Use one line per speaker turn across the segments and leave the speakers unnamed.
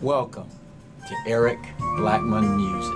Welcome to Eric Blackmon Music.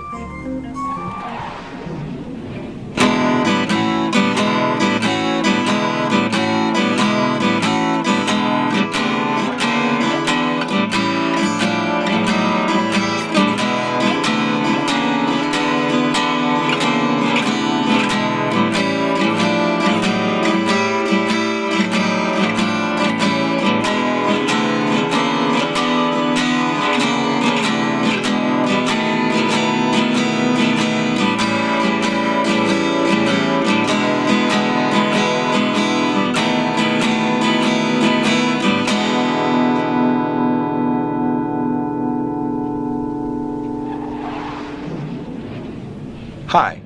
Hi,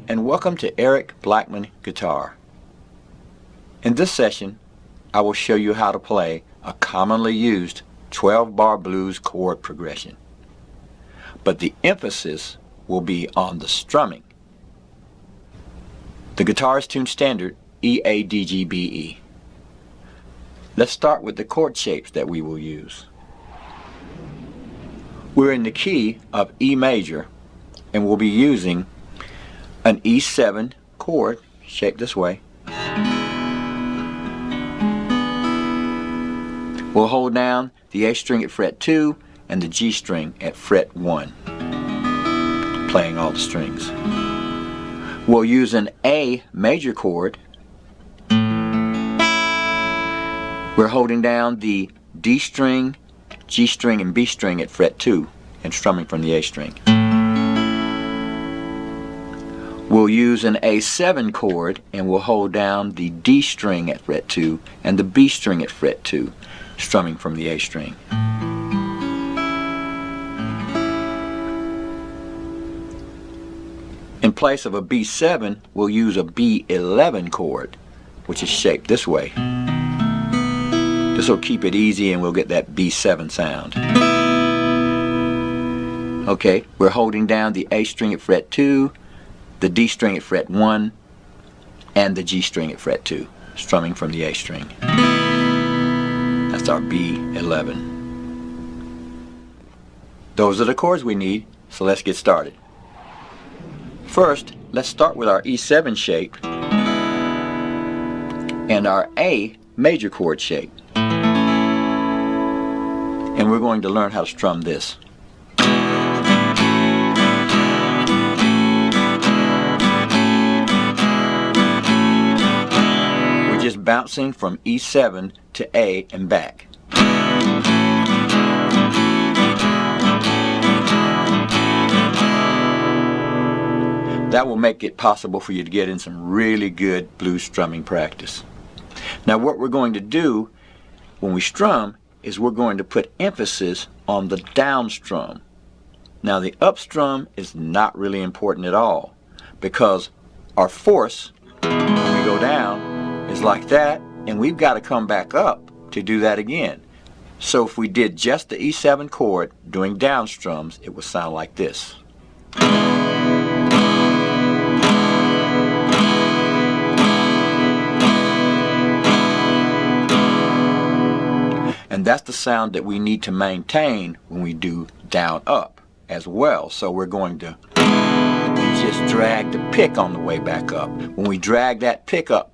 and welcome to Eric Blackmon Guitar. In this session, I will show you how to play a commonly used 12-bar blues chord progression. But the emphasis will be on the strumming. The guitar is tuned standard E-A-D-G-B-E. Let's start with the chord shapes that we will use. We're in the key of E major, and we'll be using an E7 chord shaped this way. We'll hold down the A string at fret 2 and the G string at fret 1, playing all the strings. We'll use an A major chord. We're holding down the D string, G string, and B string at fret 2 and strumming from the A string. We'll use an A7 chord and we'll hold down the D string at fret 2 and the B string at fret 2, strumming from the A string. In place of a B7, we'll use a B11 chord, which is shaped this way. This will keep it easy and we'll get that B7 sound. Okay, we're holding down the A string at fret 2, the D string at fret 1, and the G string at fret 2, strumming from the A string. That's our B11. Those are the chords we need, so let's get started. First, let's start with our E7 shape and our A major chord shape. And we're going to learn how to strum this. Just bouncing from E7 to A and back. That will make it possible for you to get in some really good blues strumming practice. Now what we're going to do when we strum is we're going to put emphasis on the down strum. Now the up strum is not really important at all because our force when we go down is like that, and we've got to come back up to do that again. So if we did just the E7 chord doing down strums, it would sound like this. And that's the sound that we need to maintain when we do down up as well. So we're going to just drag the pick on the way back up. When we drag that pick up,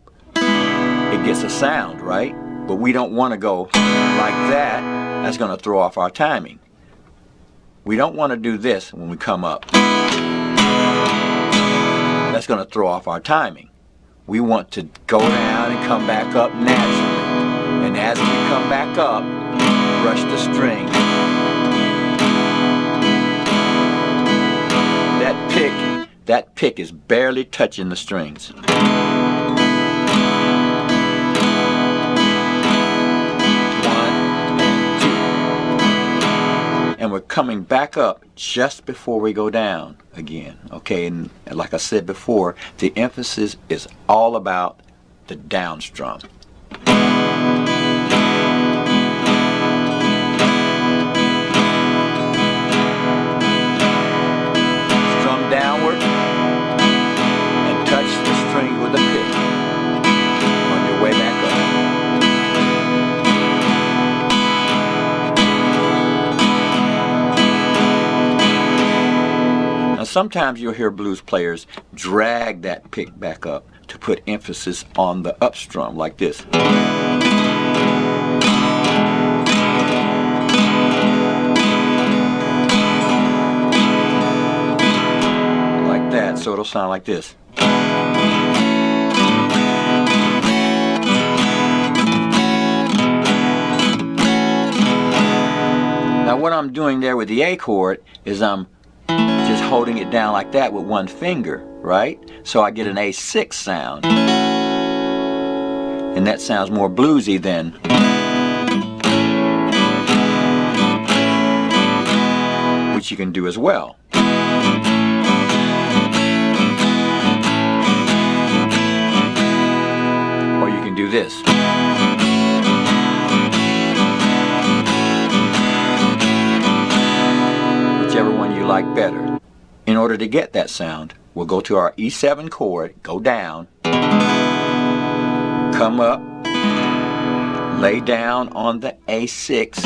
it gets a sound, right? But we don't want to go like that. That's going to throw off our timing. We don't want to do this when we come up. That's going to throw off our timing. We want to go down and come back up naturally. And as we come back up, brush the string. That pick is barely touching the strings. And we're coming back up just before we go down again. Okay, and like I said before, the emphasis is all about the down strum. Strum downward and touch the string with a pick on your way back up. sometimes you'll hear blues players drag that pick back up to put emphasis on the up strum like this. Like that, so it'll sound like this. Now what I'm doing there with the A chord is I'm just holding it down like that with one finger, right? So I get an A6 sound. And that sounds more bluesy than which you can do as well. Or you can do this. Whichever one you like better. In order to get that sound, we'll go to our E7 chord, go down, come up, lay down on the A6,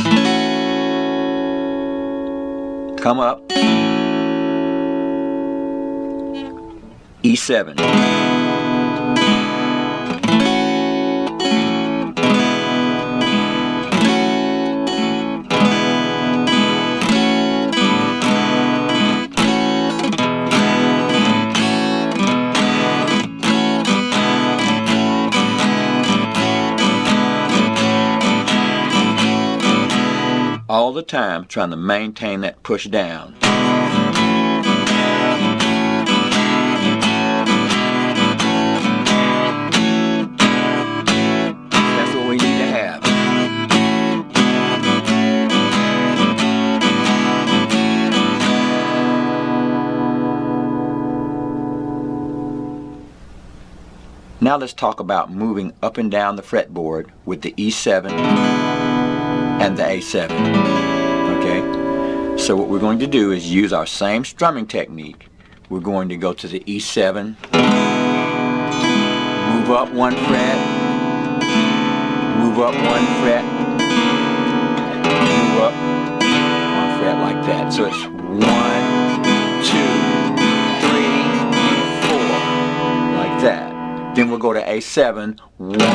come up, E7. All the time trying to maintain that push down. That's what we need to have. Now let's talk about moving up and down the fretboard with the E7 and the A7. Okay? So what we're going to do is use our same strumming technique. We're going to go to the E7, move up one fret, move up one fret, move up one fret like that. So it's 1, 2, 3, 4, like that. Then we'll go to A7, 1, 2, 3,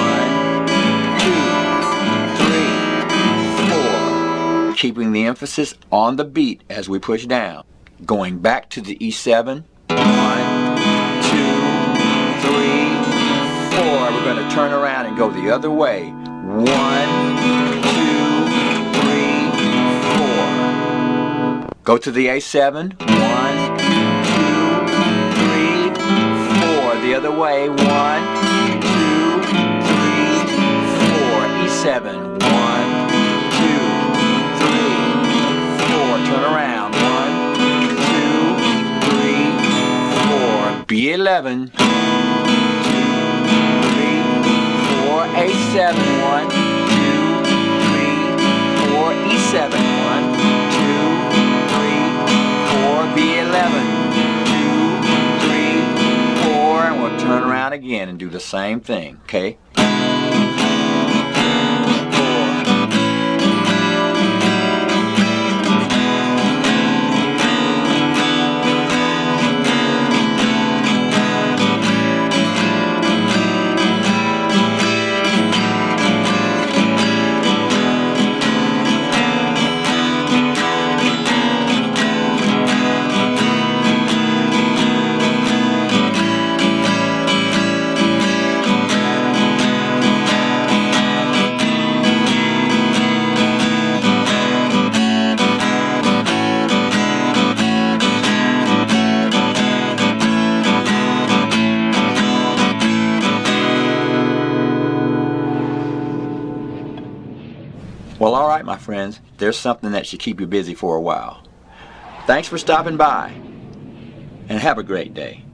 4, keeping the emphasis on the beat as we push down. Going back to the E7, 1, 2, 3, 4. We're going to turn around and go the other way. 1, 2, 3, 4. Go to the A7, 1, 2, 3, 4. The other way, 1, 2, 3, 4. E7, 1, 2, 3, 4. Turn around, 1, 2, 3, 4. B11, 2, 3, 4. A7, 1, 2, 3, 4. E7, 1, 2, 3, 4. B11. And we'll turn around again and do the same thing, okay? Well, all right, my friends, there's something that should keep you busy for a while. Thanks for stopping by, and have a great day.